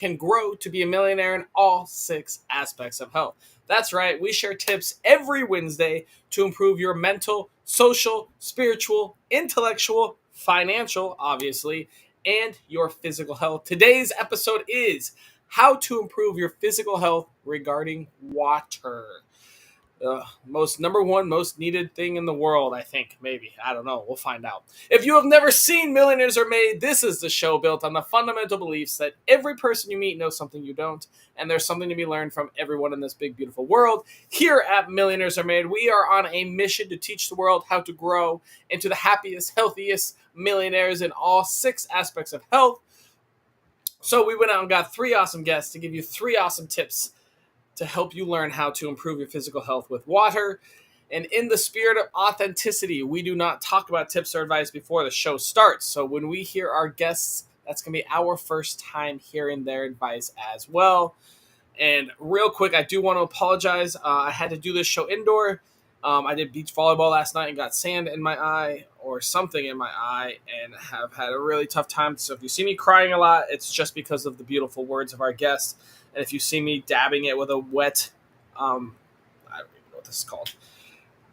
can grow to be a millionaire in all 6 aspects of health. That's right, we share tips every Wednesday to improve your mental, social, spiritual, intellectual, financial, obviously, and your physical health. Today's episode is how to improve your physical health regarding water. Most number one most needed thing in the world, I think. Maybe, I don't know, we'll find out. If you have never seen Millionaires Are Made, this is the show built on the fundamental beliefs that every person you meet knows something you don't, and there's something to be learned from everyone in this big beautiful world. Here at Millionaires Are Made, we are on a mission to teach the world how to grow into the happiest, healthiest millionaires in all 6 aspects of health. So we went out and got 3 awesome guests to give you 3 awesome tips to help you learn how to improve your physical health with water. And in the spirit of authenticity, we do not talk about tips or advice before the show starts. So when we hear our guests, that's going to be our first time hearing their advice as well. And real quick, I do want to apologize. I had to do this show indoor. I did beach volleyball last night and got sand in my eye or something in my eye and have had a really tough time. So if you see me crying a lot, it's just because of the beautiful words of our guests. And if you see me dabbing it with a wet, I don't even know what this is called.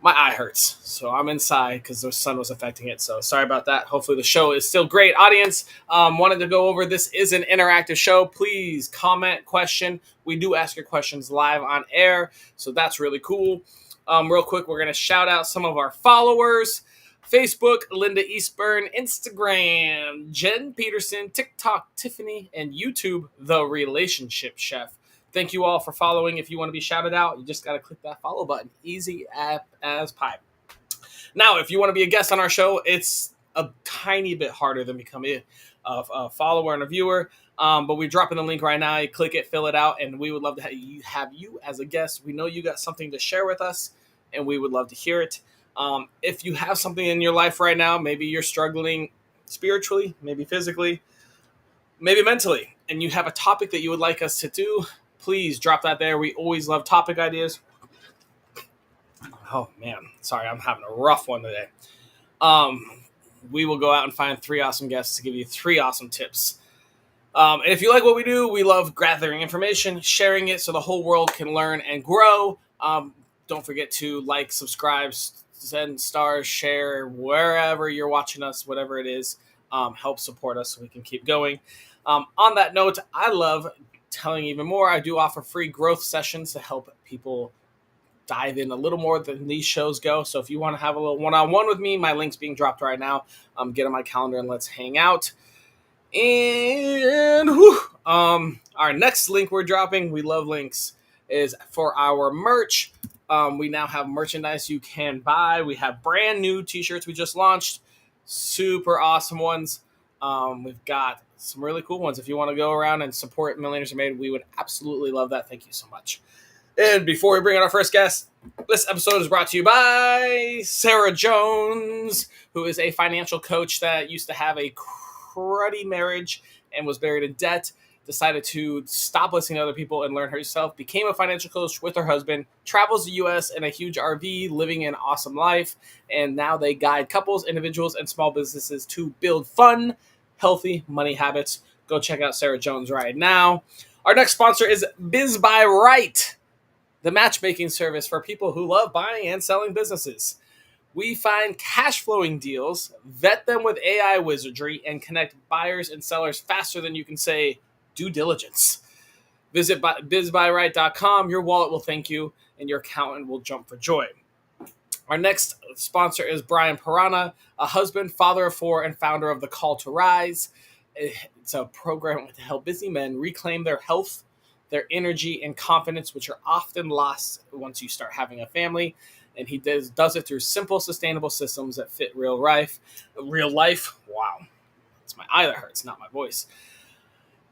My eye hurts, so I'm inside because the sun was affecting it. So sorry about that. Hopefully the show is still great. Audience, wanted to go over, this is an interactive show. Please comment, question. We do ask your questions live on air, so that's really cool. Real quick, we're going to shout out some of our followers. Facebook, Linda Eastburn. Instagram, Jen Peterson. TikTok, Tiffany. And YouTube, The Relationship Chef. Thank you all for following. If you want to be shouted out, you just got to click that follow button. Easy as pie. Now, if you want to be a guest on our show, it's a tiny bit harder than becoming a follower and a viewer. But we're dropping the link right now. You click it, fill it out, and we would love to have you as a guest. We know you got something to share with us, and we would love to hear it. If you have something in your life right now, maybe you're struggling spiritually, maybe physically, maybe mentally, and you have a topic that you would like us to do, please drop that there. We always love topic ideas. Oh, man. Sorry, I'm having a rough one today. We will go out and find 3 awesome guests to give you 3 awesome tips. And if you like what we do, we love gathering information, sharing it so the whole world can learn and grow. Don't forget to like, subscribe, send stars, share, wherever you're watching us, whatever it is. Help support us so we can keep going. On that note, I love telling even more. I do offer free growth sessions to help people dive in a little more than these shows go. So if you want to have a little one-on-one with me, my link's being dropped right now. Get on my calendar and let's hang out. And our next link we're dropping, we love links, is for our merch. We now have merchandise you can buy. We have brand new t-shirts we just launched. Super awesome ones. We've got some really cool ones. If you want to go around and support Millionaires Are Made, we would absolutely love that. Thank you so much. And before we bring on our first guest, this episode is brought to you by Sarah Jones, who is a financial coach that used to have a cruddy marriage and was buried in debt, decided to stop listening to other people and learn herself, became a financial coach with her husband, travels the U.S. in a huge RV, living an awesome life, and now they guide couples, individuals, and small businesses to build fun, healthy money habits. Go check out Sarah Jones right now. Our next sponsor is Biz by Right, the matchmaking service for people who love buying and selling businesses. We find cash flowing deals, vet them with AI wizardry, and connect buyers and sellers faster than you can say due diligence. Visit bizbuyright.com. Your wallet will thank you, and your accountant will jump for joy. Our next sponsor is Brian Pirana, a husband, father of 4, and founder of The Call to Rise. It's a program to help busy men reclaim their health, their energy, and confidence, which are often lost once you start having a family. And he does it through simple, sustainable systems that fit real life. Wow. It's my eye that hurts, not my voice.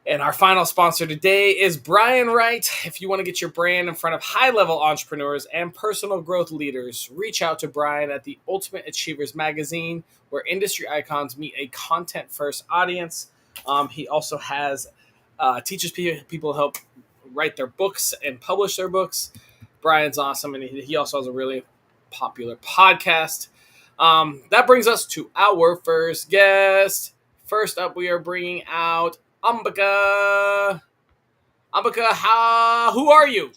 And our final sponsor today is Brian Wright. If you want to get your brand in front of high-level entrepreneurs and personal growth leaders, reach out to Brian at the Ultimate Achievers magazine, where industry icons meet a content-first audience. He also has teaches people to help write their books and publish their books. Brian's awesome, and he also has a really popular podcast. That brings us to our first guest. First up, we are bringing out Ambika. Ambika, who are you?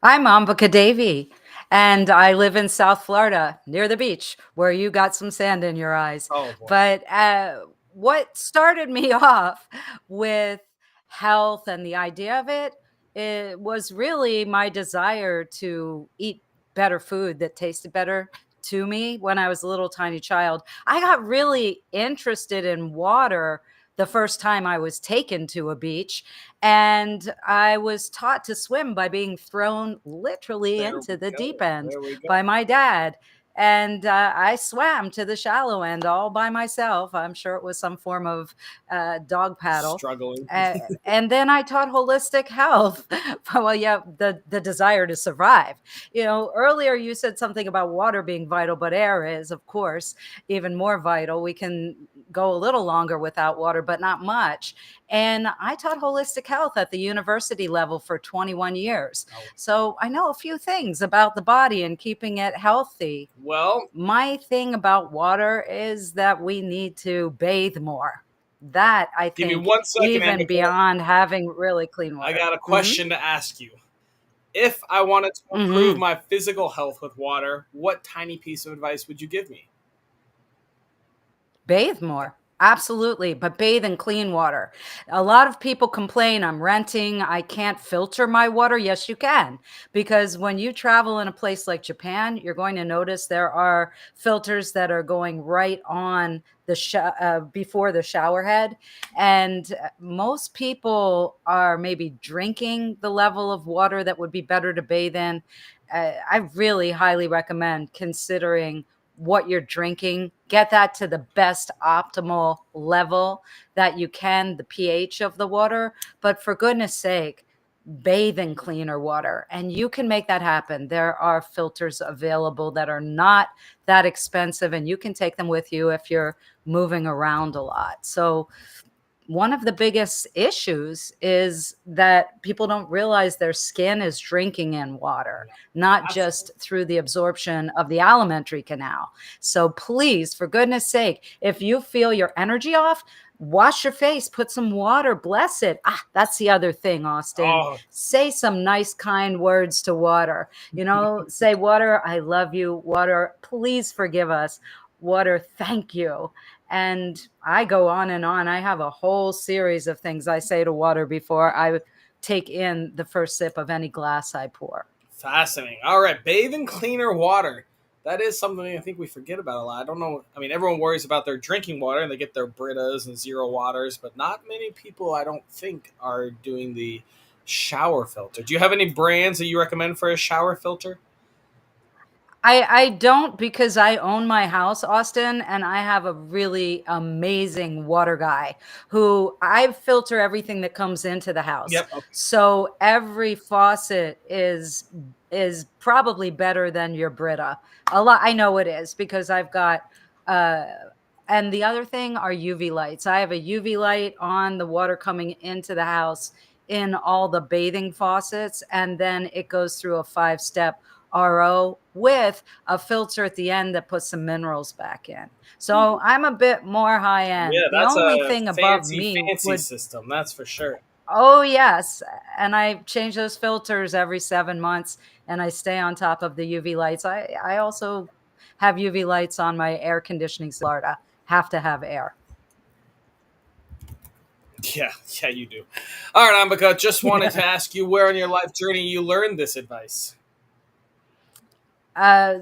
I'm Ambika Devi, and I live in South Florida near the beach where you got some sand in your eyes. Oh boy. But what started me off with health and the idea of it was really my desire to eat better food that tasted better to me when I was a little tiny child. I got really interested in water the first time I was taken to a beach, and I was taught to swim by being thrown literally There into we the go. deep end There we go. by my dad. And I swam to the shallow end all by myself. I'm sure it was some form of dog paddle. Struggling. And then I taught holistic health. Well, yeah, the desire to survive. Earlier you said something about water being vital, but air is, of course, even more vital. We can go a little longer without water, but not much. And I taught holistic health at the university level for 21 years. Oh, So I know a few things about the body and keeping it healthy. well, My thing about water is that we need to bathe more. That I give me think, 1 second, even Ambika. beyond having really clean I water. got a question to ask you. If I wanted to improve Hmm. my physical health with water, what tiny piece of advice would you give me? Bathe more. Absolutely, but bathe in clean water. A lot of people complain, I'm renting, I can't filter my water. Yes, you can. Because when you travel in a place like Japan, you're going to notice there are filters that are going right on the before the shower head. And most people are maybe drinking the level of water that would be better to bathe in. I really highly recommend considering what you're drinking, get that to the best optimal level that you can, the pH of the water. But for goodness sake, bathe in cleaner water. And you can make that happen. There are filters available that are not that expensive, and you can take them with you if you're moving around a lot. So one of the biggest issues is that people don't realize their skin is drinking in water, not just Absolutely. through the absorption of the alimentary canal. So please, for goodness sake, if you feel your energy off, wash your face, put some water, bless it. That's the other thing, Austin. Oh, Say some nice, kind words to water. Say, water, I love you. Water, please forgive us. Water, thank you. And I go on and on. I have a whole series of things I say to water before I take in the first sip of any glass I pour. fascinating. All right, bathe in cleaner water. That is something I think we forget about a lot. I don't know. I mean, everyone worries about their drinking water and they get their Britas and Zero Waters, but not many people, I don't think, are doing the shower filter. Do you have any brands that you recommend for a shower filter? I don't, because I own my house, Austin, and I have a really amazing water guy who I filter everything that comes into the house. Yep. Okay. So every faucet is probably better than your Brita. A lot, I know it is, because I've got uh and the other thing are UV lights. I have a UV light on the water coming into the house in all the bathing faucets, and then it goes through a 5-step RO with a filter at the end that puts some minerals back in. So I'm a bit more high end. Yeah, The that's only a thing above fancy, me fancy would, system. That's for sure. oh, yes. And I change those filters every 7 months, and I stay on top of the UV lights. I also have UV lights on my air conditioning system. Florida. Have to have air. Yeah, yeah, you do. All right, Ambika, just wanted Yeah. to ask you where on your life journey you learned this advice. Uh,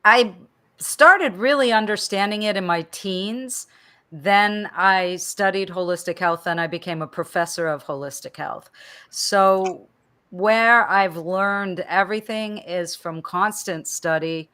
I started really understanding it in my teens. Then I studied holistic health and I became a professor of holistic health. So, where I've learned everything is from constant study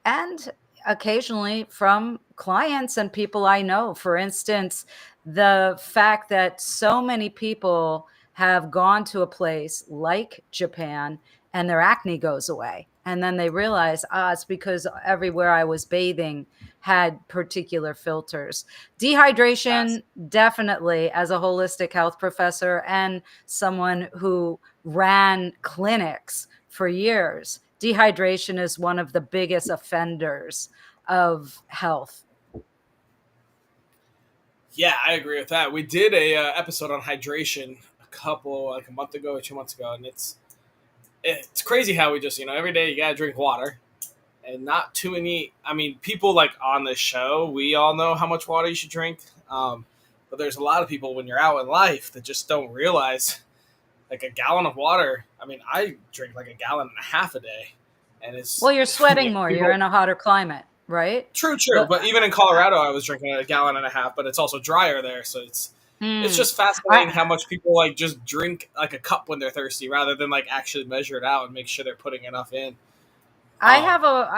and occasionally from clients and people I know. For instance, the fact that so many people have gone to a place like Japan and their acne goes away. And then they realize, it's because everywhere I was bathing had particular filters. Dehydration, definitely, as a holistic health professor and someone who ran clinics for years, dehydration is one of the biggest offenders of health. Yeah, I agree with that. We did a episode on hydration a month ago or 2 months ago, and it's crazy how we just every day you gotta drink water, and not too many. I mean, people like on the show, we all know how much water you should drink, but there's a lot of people when you're out in life that just don't realize like a gallon of water. I mean, I drink like a gallon and a half a day, and Well, it's you're sweating more. You're people. in a hotter climate, right? True. But But even in Colorado, I was drinking a gallon and a half, but it's also drier there, so it's hmm, just fascinating I how much people like just drink like a cup when they're thirsty rather than like actually measure it out and make sure they're putting enough in. Um, I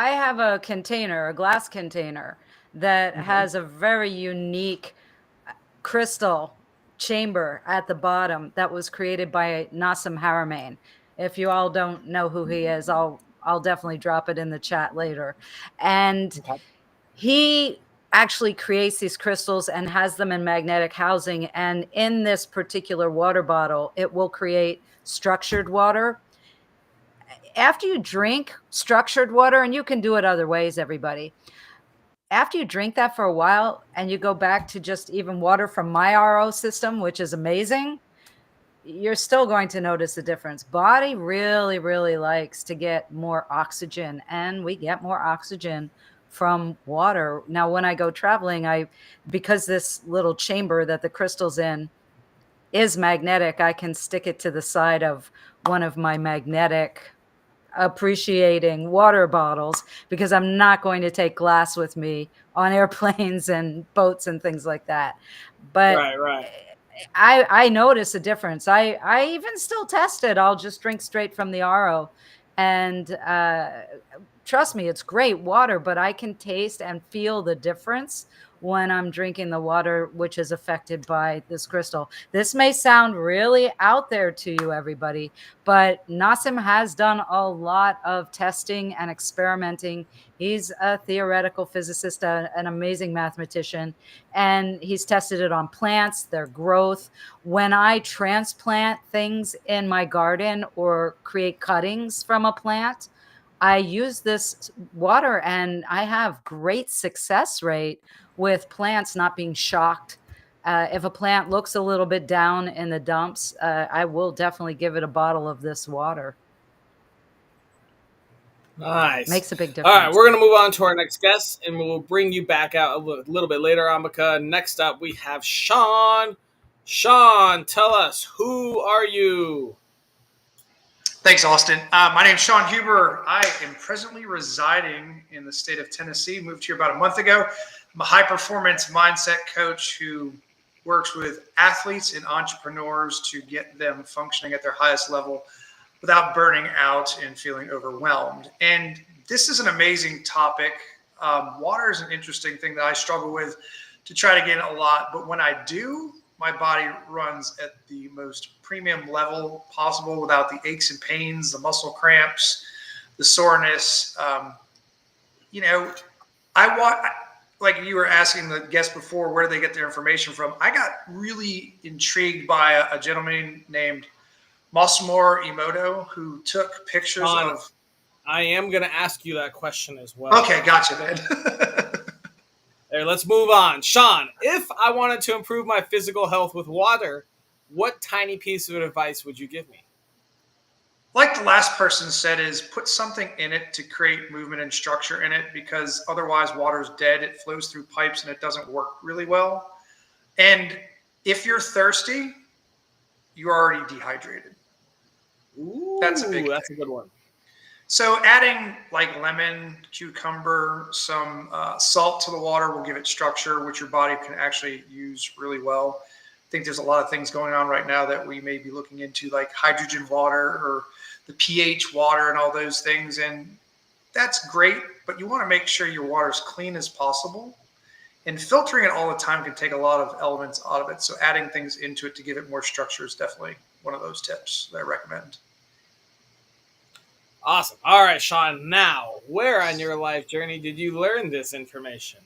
have a container, a glass container that mhm. has a very unique crystal chamber at the bottom that was created by Nassim Haramein. If you all don't know who he is, I'll definitely drop it in the chat later. And Okay. he actually creates these crystals and has them in magnetic housing. And in this particular water bottle, it will create structured water. After you drink structured water, and you can do it other ways, everybody. After you drink that for a while and you go back to just even water from my RO system, which is amazing, you're still going to notice the difference. Body really, really likes to get more oxygen, and we get more oxygen from water. Now, when I go traveling, because this little chamber that the crystal's in is magnetic, I can stick it to the side of one of my magnetic appreciating water bottles because I'm not going to take glass with me on airplanes and boats and things like that. But Right. I notice a difference. I even still test it. I'll just drink straight from the RO, and trust me, it's great water, but I can taste and feel the difference when I'm drinking the water which is affected by this crystal. This may sound really out there to you, everybody, but Nassim has done a lot of testing and experimenting. He's a theoretical physicist, an amazing mathematician, and he's tested it on plants, their growth. When I transplant things in my garden or create cuttings from a plant, I use this water and I have great success rate with plants not being shocked. If a plant looks a little bit down in the dumps, I will definitely give it a bottle of this water. Nice. Makes a big All right, difference. we're gonna move on to our next guest, and we'll bring you back out a little bit later, Ambika. Next up, we have Shawn. Shawn, tell us, who are you? Thanks, Austin. My name is Shawn Huber. I am presently residing in the state of Tennessee. Moved here about a month ago. I'm a high performance mindset coach who works with athletes and entrepreneurs to get them functioning at their highest level without burning out and feeling overwhelmed. And this is an amazing topic. Water is an interesting thing that I struggle with to try to get a lot, but when I do, my body runs at the most premium level possible without the aches and pains, the muscle cramps, the soreness. You know, I want, like you were asking the guest before, where do they get their information from? I got really intrigued by a gentleman named Masamori Emoto who took pictures Shawn, of. I am gonna ask you that question as well. Okay, gotcha, man. There, let's move on. Shawn, if I wanted to improve my physical health with water, what tiny piece of advice would you give me? Like the last person said, is put something in it to create movement and structure in it, because otherwise water is dead. It flows through pipes and it doesn't work really well. And if you're thirsty, you're already dehydrated. That's a Ooh, big that's a thing. good one. So adding like lemon, cucumber, some salt to the water will give it structure, which your body can actually use really well. I think there's a lot of things going on right now that we may be looking into, like hydrogen water or the pH water and all those things. And that's great, but you want to make sure your water is clean as possible. And filtering it all the time can take a lot of elements out of it. So adding things into it to give it more structure is definitely one of those tips that I recommend. Awesome. All right, Shawn. Now, where on your life journey did you learn this information?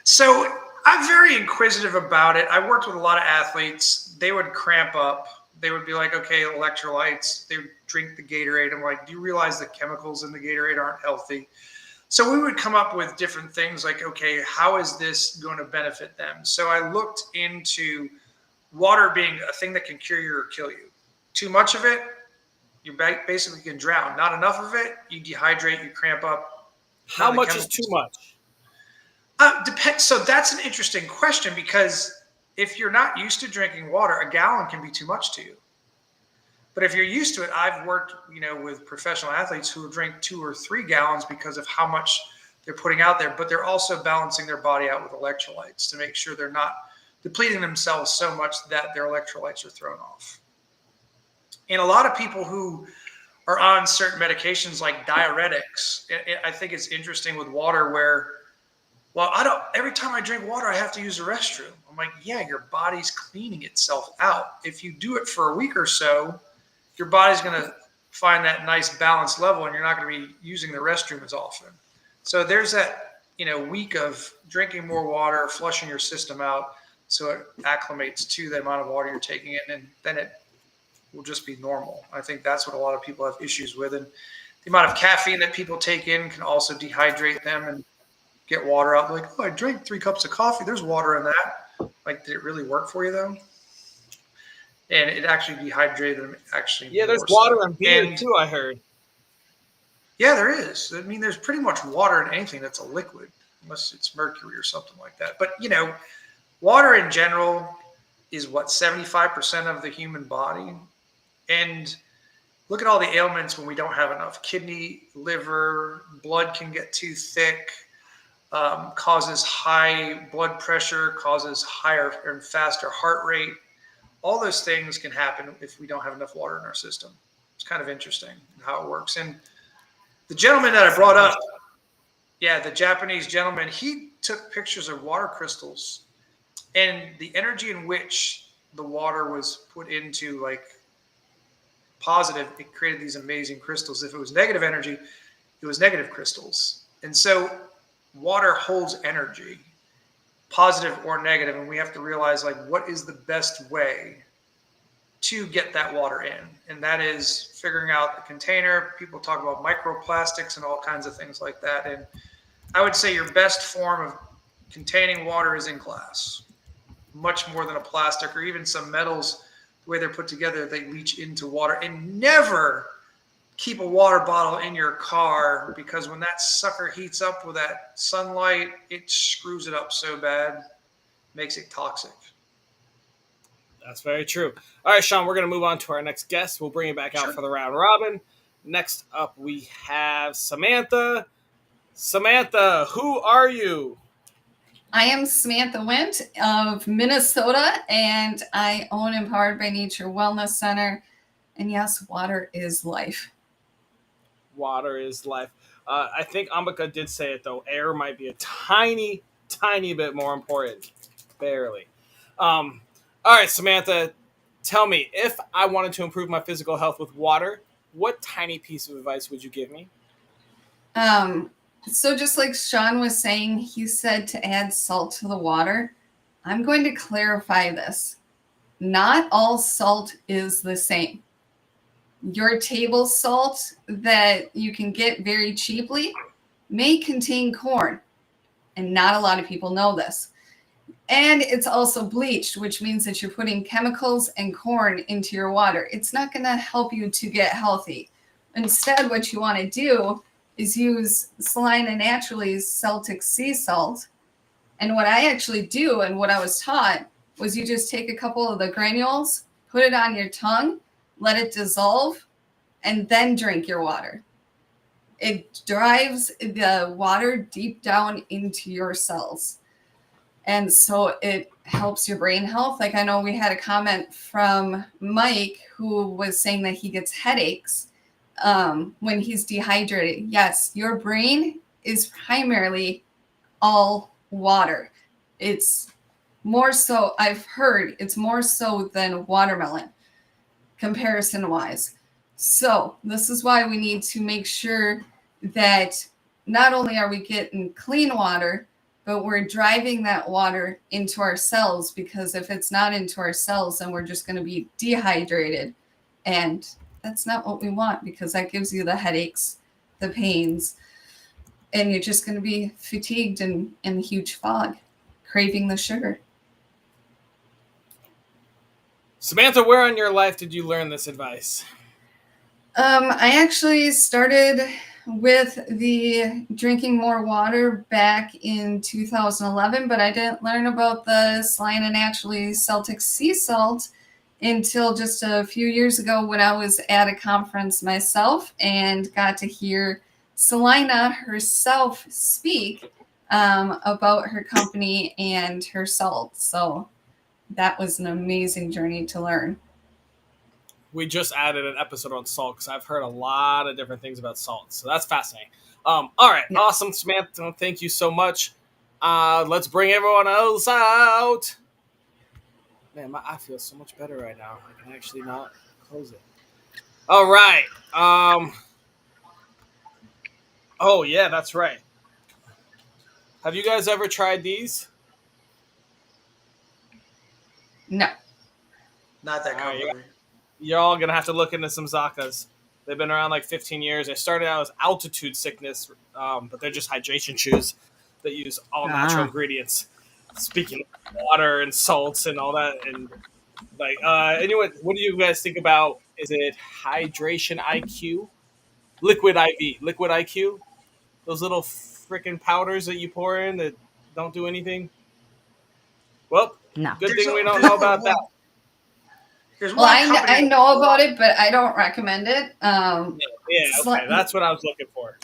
So I'm very inquisitive about it. I worked with a lot of athletes. They would cramp up. They would be like, okay, electrolytes. They would drink the Gatorade. I'm like, do you realize the chemicals in the Gatorade aren't healthy? So we would come up with different things like, okay, how is this going to benefit them? So I looked into water being a thing that can cure you or kill you. Too much of it, you basically can drown. Not enough of it, you dehydrate, you cramp up. How much is too much? Depends. So that's an interesting question, because if you're not used to drinking water, a gallon can be too much to you. But if you're used to it, I've worked, with professional athletes who drink 2 or 3 gallons because of how much they're putting out there. But they're also balancing their body out with electrolytes to make sure they're not depleting themselves so much that their electrolytes are thrown off. And a lot of people who are on certain medications like diuretics, I think it's interesting with water where, well, every time I drink water, I have to use the restroom. I'm like, yeah, your body's cleaning itself out. If you do it for a week or so, your body's going to find that nice balanced level, and you're not going to be using the restroom as often. So there's that, week of drinking more water, flushing your system out, so it acclimates to the amount of water you're taking in, and then it will just be normal. I think that's what a lot of people have issues with. And the amount of caffeine that people take in can also dehydrate them and get water out. Like, oh, I drank 3 cups of coffee. There's water in that. Like, did it really work for you though? And it actually dehydrated them. Actually, yeah, there's water in beer too, I heard. Yeah, there is. I mean, there's pretty much water in anything that's a liquid, unless it's mercury or something like that. But water in general is 75% of the human body. And look at all the ailments when we don't have enough. Kidney, liver, blood can get too thick. Causes high blood pressure, causes higher and faster heart rate. All those things can happen if we don't have enough water in our system. It's kind of interesting how it works. And the gentleman that I brought up, the Japanese gentleman, he took pictures of water crystals, and the energy in which the water was put into, like, positive, it created these amazing crystals. If it was negative energy, it was negative crystals. And so water holds energy, positive or negative, and we have to realize, like, what is the best way to get that water in? And that is figuring out the container. People talk about microplastics and all kinds of things like that. And I would say your best form of containing water is in glass, much more than a plastic, or even some metals. The way they're put together, they leach into water. And never keep a water bottle in your car, because when that sucker heats up with that sunlight, it screws it up so bad, makes it toxic. That's very true. All right, Shawn, we're going to move on to our next guest. We'll bring it back out for the round robin. Next up, we have Samantha. Samantha, who are you? I am Samantha Wendt of Minnesota, and I own Empowered by Nature Wellness Center. And yes, water is life. Water is life. I think Ambika did say it, though. Air might be a tiny, tiny bit more important. Barely. All right, Samantha, tell me, if I wanted to improve my physical health with water, what tiny piece of advice would you give me? So just like Shawn was saying, he said to add salt to the water. I'm going to clarify this. Not all salt is the same. Your table salt that you can get very cheaply may contain corn, and not a lot of people know this. And it's also bleached, which means that you're putting chemicals and corn into your water. It's not going to help you to get healthy. Instead, what you want to do is use Salina Naturally's Celtic sea salt. And what I actually do, and what I was taught, was you just take a couple of the granules, put it on your tongue, let it dissolve, and then drink your water. It drives the water deep down into your cells. And so it helps your brain health. Like, I know we had a comment from Mike who was saying that he gets headaches when he's dehydrated. Yes, your brain is primarily all water. It's more so, I've heard, it's more so than watermelon, comparison-wise. So this is why we need to make sure that not only are we getting clean water, but we're driving that water into our cells, because if it's not into our cells, then we're just going to be dehydrated. And that's not what we want, because that gives you the headaches, the pains. and you're just going to be fatigued and in a huge fog, craving the sugar. Samantha, where in your life did you learn this advice? I actually started with the drinking more water back in 2011, but I didn't learn about the Salina Naturally Celtic sea salt until just a few years ago when I was at a conference myself and got to hear Salina herself speak about her company and her salt. So that was an amazing journey to learn. We just added an episode on salt because I've heard a lot of different things about salt. So that's fascinating. All right. Yeah. Awesome, Samantha. Thank you so much. Let's bring everyone else out. Man, I feel so much better right now. I can actually not close it. All right. Oh, yeah, that's right. Have you guys ever tried these? No. Not that All right, complicated. you're all going to have to look into some Zakas. They've been around like 15 years. They started out as altitude sickness, but they're just hydration shoes that use all natural ingredients. Speaking of water and salts and all that, and like, anyway, what do you guys think about? Is it hydration IQ, liquid IV, liquid IQ? Those little freaking powders that you pour in that don't do anything. Well, No. good thing we don't know about that. There's Well, one company I know about it, but I don't recommend it. Yeah, okay, that's what I was looking for.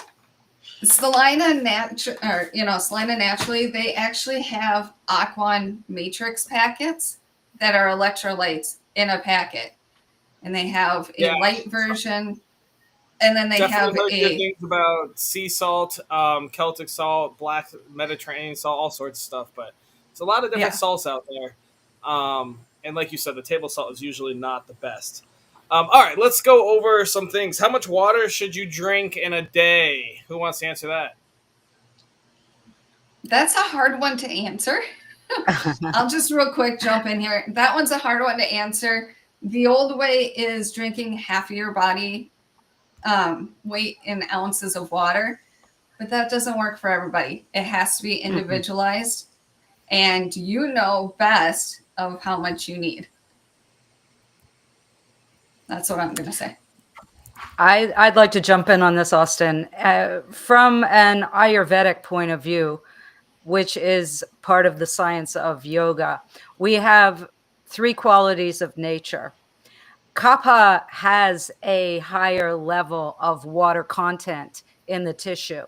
Salina Naturally, they actually have Aquan Matrix packets that are electrolytes in a packet, and they have a Yeah. light version, and then they Definitely heard have good things about sea salt, Celtic salt, black Mediterranean salt, all sorts of stuff. But it's a lot of different Yeah. salts out there. And like you said, the table salt is usually not the best. All right, let's go over some things. How much water should you drink in a day? Who wants to answer that? That's a hard one to answer. I'll just real quick jump in here. That one's a hard one to answer. The old way is drinking half of your body weight in ounces of water, but that doesn't work for everybody. It has to be individualized, and you know best of how much you need. That's what I'm going to say. I'd like to jump in on this, Austin. From an Ayurvedic point of view, which is part of the science of yoga, we have three qualities of nature. Kapha has a higher level of water content in the tissue.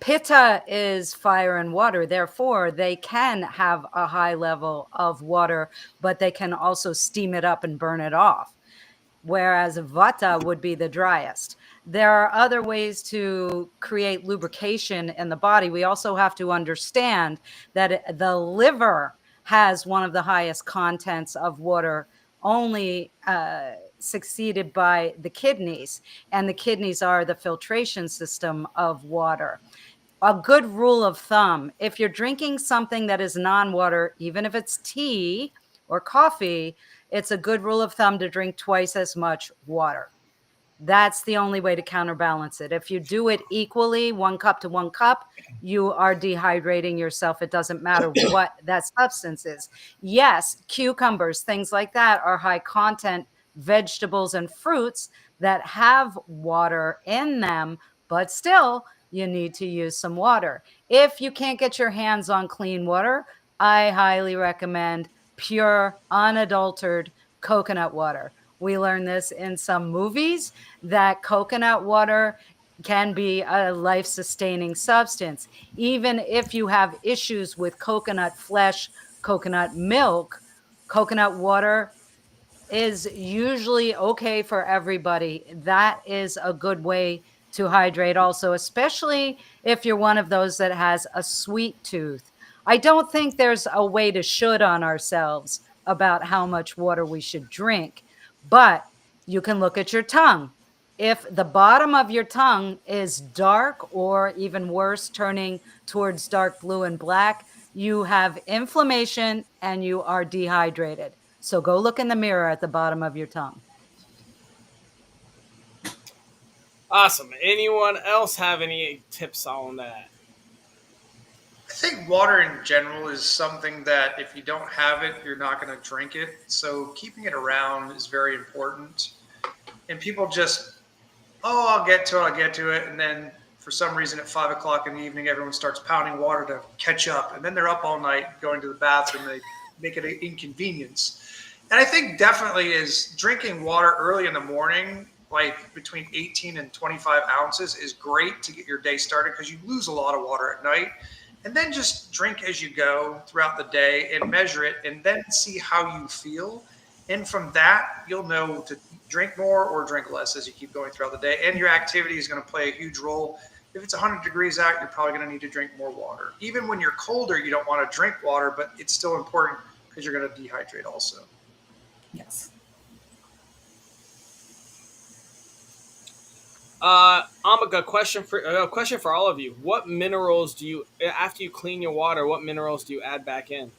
Pitta is fire and water. Therefore, they can have a high level of water, but they can also steam it up and burn it off. Whereas Vata would be the driest. There are other ways to create lubrication in the body. We also have to understand that the liver has one of the highest contents of water, only succeeded by the kidneys. And the kidneys are the filtration system of water. A good rule of thumb, if you're drinking something that is non-water, even if it's tea or coffee, it's a good rule of thumb to drink twice as much water. That's the only way to counterbalance it. If you do it equally, 1 cup to 1 cup, you are dehydrating yourself. It doesn't matter what that substance is. Yes, cucumbers, things like that are high content vegetables and fruits that have water in them, but still you need to use some water. If you can't get your hands on clean water, I highly recommend pure, unadulterated coconut water. We learn this in some movies that coconut water can be a life-sustaining substance. Even if you have issues with coconut flesh, coconut milk, coconut water is usually okay for everybody. That is a good way to hydrate also, especially if you're one of those that has a sweet tooth. I don't think there's a way to should on ourselves about how much water we should drink, but you can look at your tongue. If the bottom of your tongue is dark or even worse, turning towards dark blue and black, you have inflammation and you are dehydrated. So go look in the mirror at the bottom of your tongue. Awesome. Anyone else have any tips on that? I think water in general is something that if you don't have it, you're not going to drink it. So keeping it around is very important. And people just, oh, I'll get to it, I'll get to it. And then for some reason at 5 o'clock in the evening, everyone starts pounding water to catch up. And then they're up all night going to the bathroom. They make it an inconvenience. And I think definitely is drinking water early in the morning, like between 18 and 25 ounces, is great to get your day started because you lose a lot of water at night. And then just drink as you go throughout the day and measure it and then see how you feel. And from that, you'll know to drink more or drink less as you keep going throughout the day. And your activity is going to play a huge role. If it's 100 degrees out, you're probably going to need to drink more water. Even when you're colder, you don't want to drink water, but it's still important because you're going to dehydrate also. Yes. Ambika, question for all of you. What minerals do you, after you clean your water, what minerals do you add back in?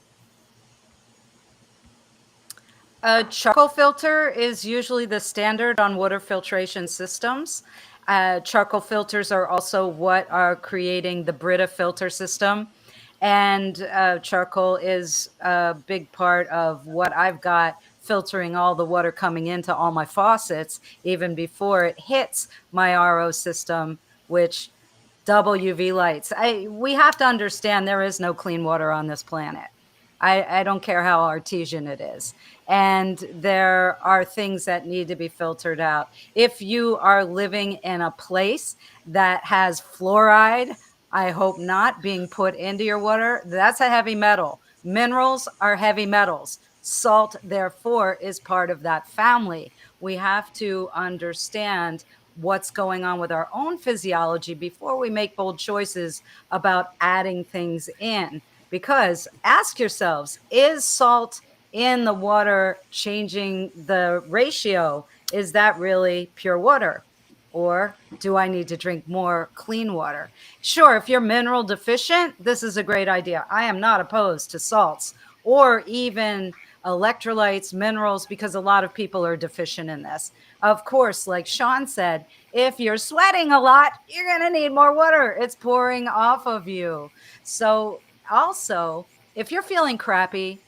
A charcoal filter is usually the standard on water filtration systems. Charcoal filters are also what are creating the Brita filter system. And charcoal is a big part of what I've got filtering all the water coming into all my faucets, even before it hits my RO system, which double UV lights. We have to understand there is no clean water on this planet. I don't care how artesian it is. And there are things that need to be filtered out. If you are living in a place that has fluoride, I hope not, being put into your water, that's a heavy metal. Minerals are heavy metals. Salt, therefore, is part of that family. We have to understand what's going on with our own physiology before we make bold choices about adding things in. Because ask yourselves, is salt in the water changing the ratio? Is that really pure water? Or do I need to drink more clean water? Sure, if you're mineral deficient, this is a great idea. I am not opposed to salts or even electrolytes, minerals, because a lot of people are deficient in this. Of course, like Shawn said, if you're sweating a lot, you're going to need more water. It's pouring off of you. So also, if you're feeling crappy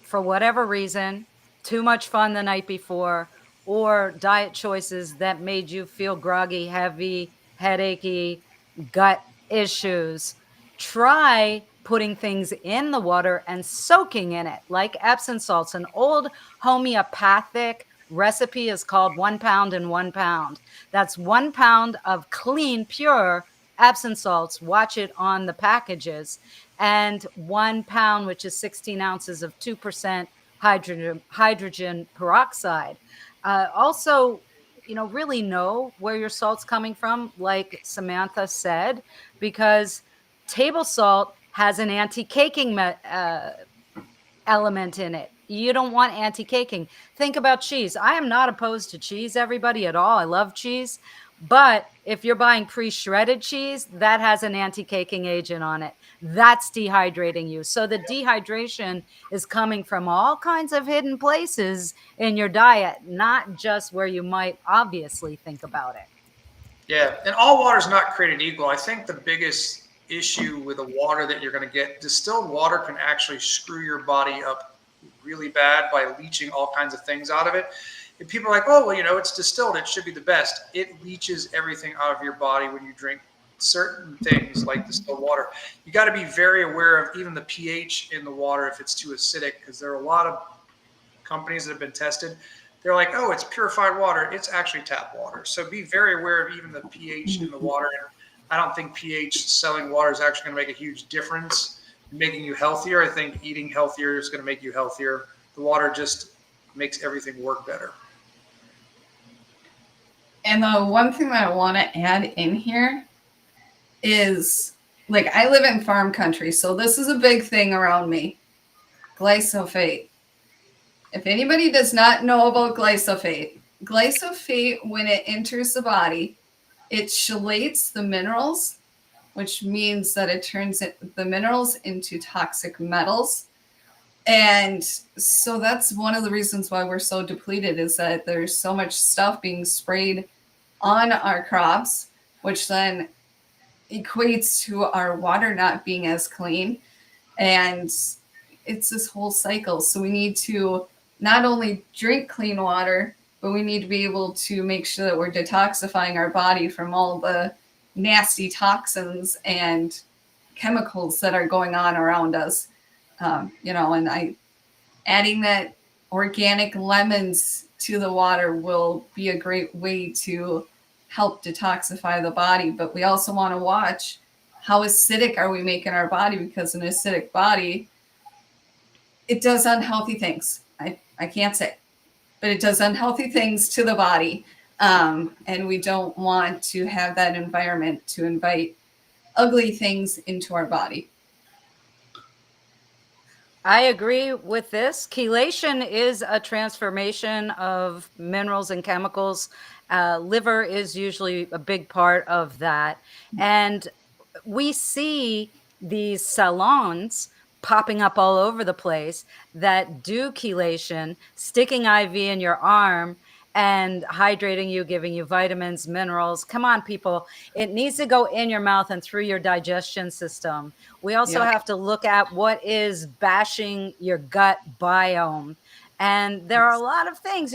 for whatever reason, too much fun the night before, or diet choices that made you feel groggy, heavy, headachy, gut issues, try putting things in the water and soaking in it, like Epsom salts. An old homeopathic recipe is called 1 pound in 1 pound. That's 1 pound of clean, pure Epsom salts. Watch it on the packages. And 1 pound, which is 16 ounces of 2% hydrogen peroxide. Also, really know where your salt's coming from, like Samantha said, because table salt has an anti-caking element in it. You don't want anti-caking. Think about cheese. I am not opposed to cheese, everybody, at all. I love cheese. But if you're buying pre-shredded cheese, that has an anti-caking agent on it. That's dehydrating you. So the dehydration is coming from all kinds of hidden places in your diet, not just where you might obviously think about it. Yeah, and all water is not created equal. I think the biggest issue with the water that you're going to get, distilled water can actually screw your body up really bad by leaching all kinds of things out of it. And people are like, oh, well, it's distilled. It should be the best. It leaches everything out of your body when you drink certain things like distilled water. You got to be very aware of even the pH in the water if it's too acidic, because there are a lot of companies that have been tested. They're like, oh, it's purified water. It's actually tap water. So be very aware of even the pH in the water. I don't think pH selling water is actually going to make a huge difference in making you healthier. I think eating healthier is going to make you healthier. The water just makes everything work better. And the one thing that I want to add in here is, like, I live in farm country, so this is a big thing around me. Glyphosate. If anybody does not know about glyphosate, when it enters the body, it chelates the minerals, which means that it turns the minerals into toxic metals. And so that's one of the reasons why we're so depleted, is that there's so much stuff being sprayed on our crops, which then equates to our water not being as clean. And it's this whole cycle. So we need to not only drink clean water, but we need to be able to make sure that we're detoxifying our body from all the nasty toxins and chemicals that are going on around us. And adding that organic lemons to the water will be a great way to help detoxify the body. But we also want to watch how acidic are we making our body, because an acidic body, it does unhealthy things. I can't say, but it does unhealthy things to the body. And we don't want to have that environment to invite ugly things into our body. I agree with this. Chelation is a transformation of minerals and chemicals. Liver is usually a big part of that. And we see these salons popping up all over the place that do chelation, sticking IV in your arm and hydrating you, giving you vitamins, minerals. Come on, people. It needs to go in your mouth and through your digestion system. We also have to look at what is bashing your gut biome. And there are a lot of things,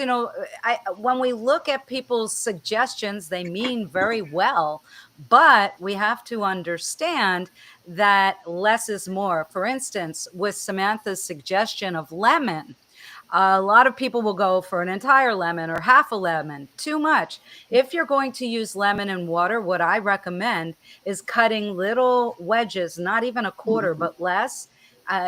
when we look at people's suggestions, they mean very well, but we have to understand that less is more. For instance, with Samantha's suggestion of lemon, a lot of people will go for an entire lemon or half a lemon, too much. If you're going to use lemon and water, what I recommend is cutting little wedges, not even a quarter, but less,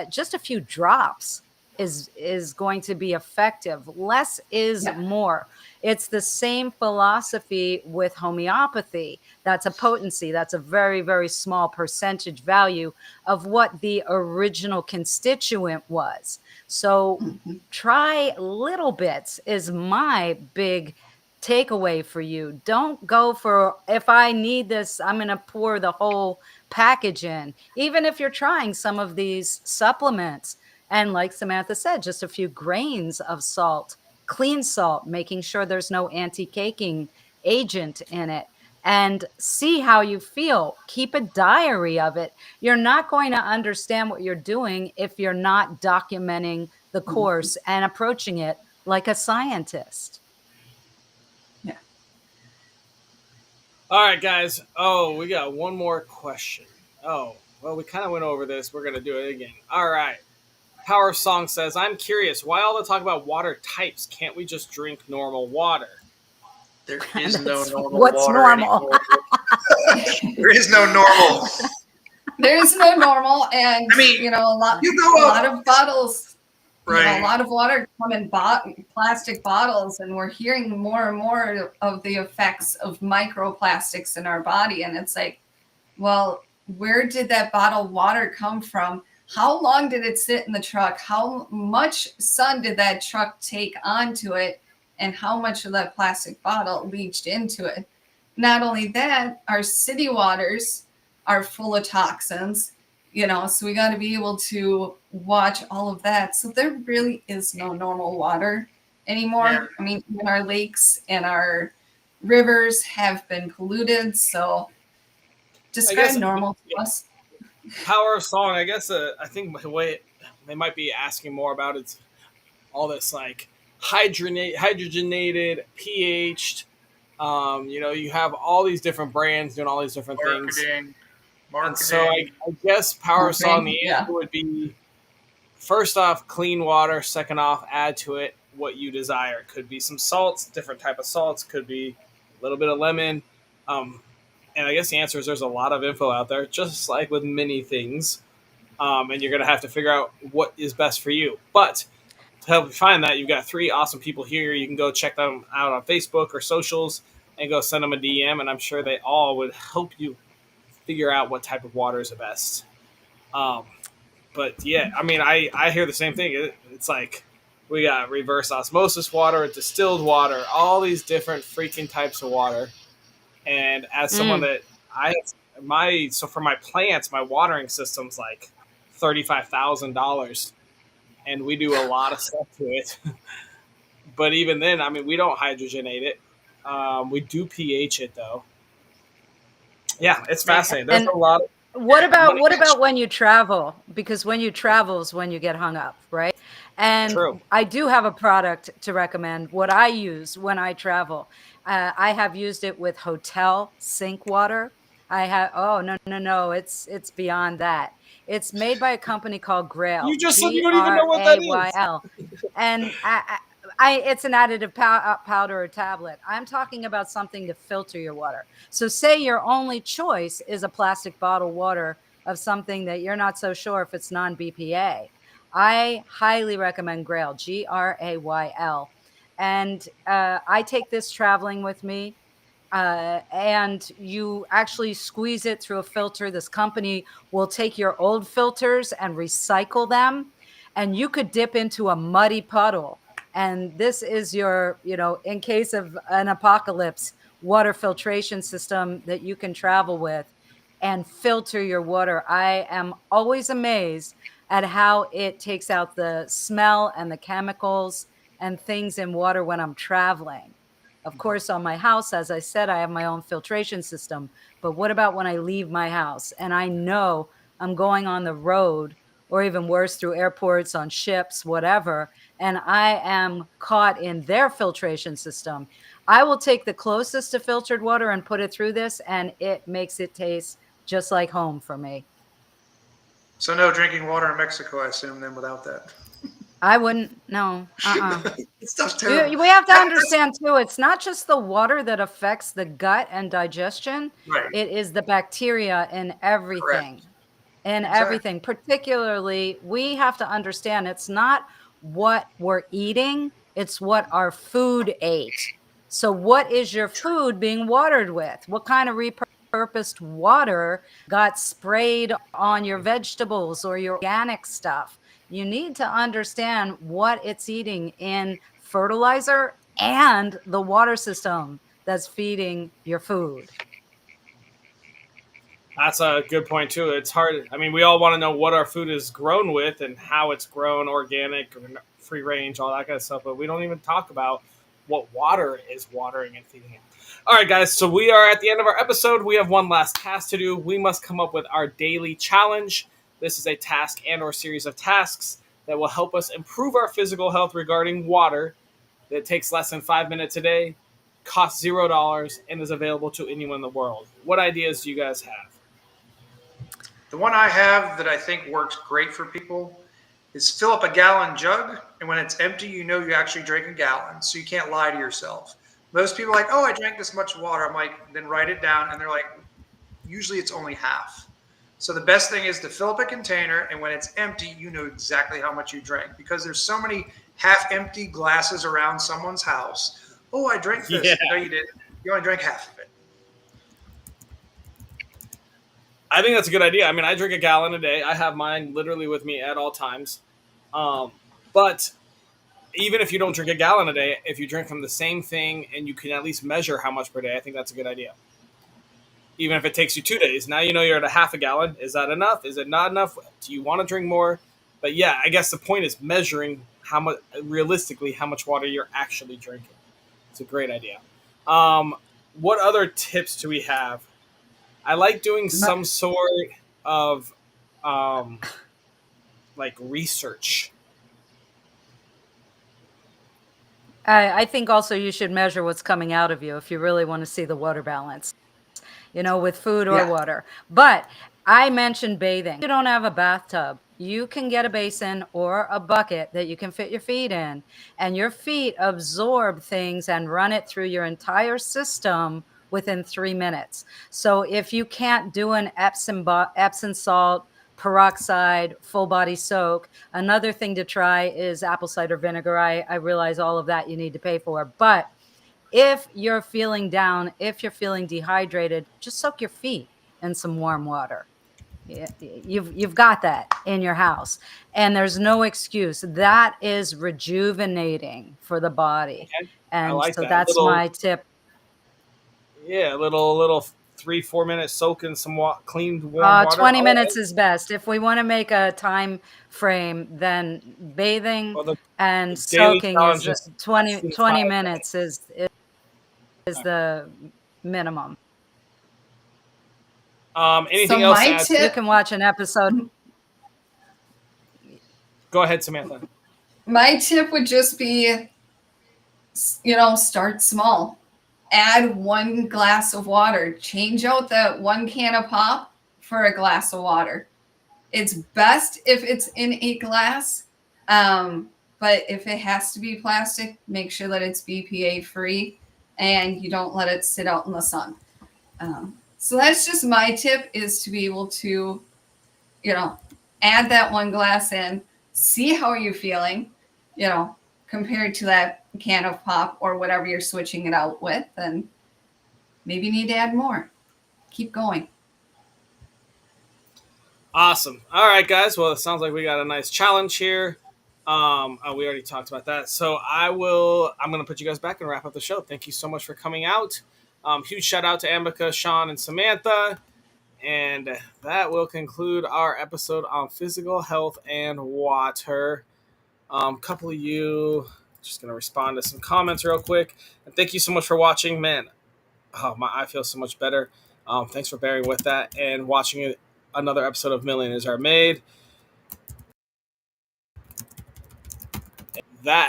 just a few drops is going to be effective. Less is more. It's the same philosophy with homeopathy. That's a potency. That's a very, very small percentage value of what the original constituent was. So try little bits is my big takeaway for you. Don't go for, if I need this, I'm going to pour the whole package in. Even if you're trying some of these supplements, and like Samantha said, just a few grains of salt, clean salt, making sure there's no anti-caking agent in it, and see how you feel. Keep a diary of it. You're not going to understand what you're doing if you're not documenting the course and approaching it like a scientist. Yeah. All right, guys. Oh, we got one more question. Oh, well, we kind of went over this. We're going to do it again. All right. Power Song says, I'm curious, why all the talk about water types? Can't we just drink normal water? There is no normal what's water normal? There is no normal. There is no normal, and I mean, a lot of bottles, right? A lot of water come in plastic bottles, and we're hearing more and more of the effects of microplastics in our body. And it's like, well, where did that bottled water come from? How long did it sit in the truck? How much sun did that truck take onto it? And how much of that plastic bottle leached into it? Not only that, our city waters are full of toxins, so we got to be able to watch all of that. So there really is no normal water anymore. Yeah. I mean, even our lakes and our rivers have been polluted. So describe normal to us. Power of Song, I guess, I think the way they might be asking more about it's all this like hydrogenated, pH'd. You have all these different brands doing all these different things. And so I guess Power of Song, the answer would be, first off, clean water. Second off, add to it what you desire. Could be some salts, different type of salts. Could be a little bit of lemon. And I guess the answer is there's a lot of info out there, just like with many things. And you're going to have to figure out what is best for you. But to help you find that, you've got 3 awesome people here. You can go check them out on Facebook or socials and go send them a DM. And I'm sure they all would help you figure out what type of water is the best. But yeah, I mean, I hear the same thing. It's like we got reverse osmosis water, distilled water, all these different freaking types of water. And as someone that so for my plants, my watering system's like $35,000, and we do a lot of stuff to it. But even then, I mean, we don't hydrogenate it. We do pH it though. Yeah, it's fascinating. There's And a lot. what Money. about when you travel? Because when you travel is when you get hung up, right? And True. I do have a product to recommend. What I use when I travel, I have used it with hotel sink water. I have. Oh no! It's beyond that. It's made by a company called You Grail, just said you don't even know what that is. Grayl, and it's an additive powder or tablet. I'm talking about something to filter your water. So say your only choice is a plastic bottle water of something that you're not so sure if it's non-BPA. I highly recommend Grail, Grayl. And I take this traveling with me. And you actually squeeze it through a filter. This company will take your old filters and recycle them. And you could dip into a muddy puddle. And this is your, in case of an apocalypse, water filtration system that you can travel with and filter your water. I am always amazed at how it takes out the smell and the chemicals and things in water when I'm traveling. Of course, on my house, as I said, I have my own filtration system. But what about when I leave my house and I know I'm going on the road, or even worse, through airports, on ships, whatever, and I am caught in their filtration system? I will take the closest to filtered water and put it through this, and it makes it taste just like home for me. So no drinking water in Mexico, I assume, then without that. I wouldn't, no. This stuff's terrible. We have to understand too, it's not just the water that affects the gut and digestion. Right. It is the bacteria in everything. Correct. In Exactly. everything. Particularly, we have to understand it's not what we're eating, it's what our food ate. So what is your food being watered with? What kind of repurposed water got sprayed on your vegetables or your organic stuff? You need to understand what it's eating in fertilizer and the water system that's feeding your food. That's a good point too. It's hard. I mean, we all want to know what our food is grown with and how it's grown, organic or free range, all that kind of stuff. But we don't even talk about what water is watering and feeding it. All right, guys. So we are at the end of our episode. We have one last task to do. We must come up with our daily challenge. This is a task and/or series of tasks that will help us improve our physical health regarding water. That takes less than 5 minutes a day, costs $0, and is available to anyone in the world. What ideas do you guys have? The one I have that I think works great for people is fill up a gallon jug, and when it's empty, you know you actually drank a gallon, so you can't lie to yourself. Most people are like, oh, I drank this much water. I'm like, then write it down, and they're like, usually it's only half. So the best thing is to fill up a container, and when it's empty, you know exactly how much you drank, because there's so many half-empty glasses around someone's house. Oh, I drank this. Yeah. No, you didn't. You only drank half of it. I think that's a good idea. I mean, I drink a gallon a day. I have mine literally with me at all times. But even if you don't drink a gallon a day, if you drink from the same thing and you can at least measure how much per day, I think that's a good idea. Even if it takes you 2 days, now you know you're at a half a gallon. Is that enough? Is it not enough? Do you want to drink more? But yeah, I guess the point is measuring how much, realistically, how much water you're actually drinking. It's a great idea. What other tips do we have? I like doing some sort of like research. I think also you should measure what's coming out of you if you really want to see the water balance, with food or Yeah. water. But I mentioned bathing. You don't have a bathtub. You can get a basin or a bucket that you can fit your feet in, and your feet absorb things and run it through your entire system within 3 minutes. So if you can't do an Epsom salt peroxide full body soak, another thing to try is apple cider vinegar. I realize all of that you need to pay for, but if you're feeling down, if you're feeling dehydrated, just soak your feet in some warm water. You've got that in your house, and there's no excuse. That is rejuvenating for the body. Okay. I And like so that. that's my tip. Yeah, little 3-4 minute soak in some clean warm water. 20 All minutes right. is best. If we want to make a time frame, then bathing Well, the and daily soaking challenge is is 20 5 minutes. minutes is is the minimum. Anything So else? my to add? tip- You can watch an episode. Go ahead, Samantha. My tip would just be, start small. Add 1 glass of water. Change out that 1 can of pop for a glass of water. It's best if it's in a glass, but if it has to be plastic, make sure that it's BPA free and you don't let it sit out in the sun. So that's just my tip, is to be able to, add that 1 glass in, see how you're feeling, compared to that can of pop or whatever you're switching it out with, and maybe you need to add more. Keep going. Awesome. All right, guys. Well, it sounds like we got a nice challenge here. We already talked about that. So I'm going to put you guys back and wrap up the show. Thank you so much for coming out. Huge shout out to Ambika, Shawn, and Samantha. And that will conclude our episode on physical health and water. Couple of you, just going to respond to some comments real quick. And thank you so much for watching. Man, I feel so much better. Thanks for bearing with that and watching it. Another episode of Millionaires Are Made. That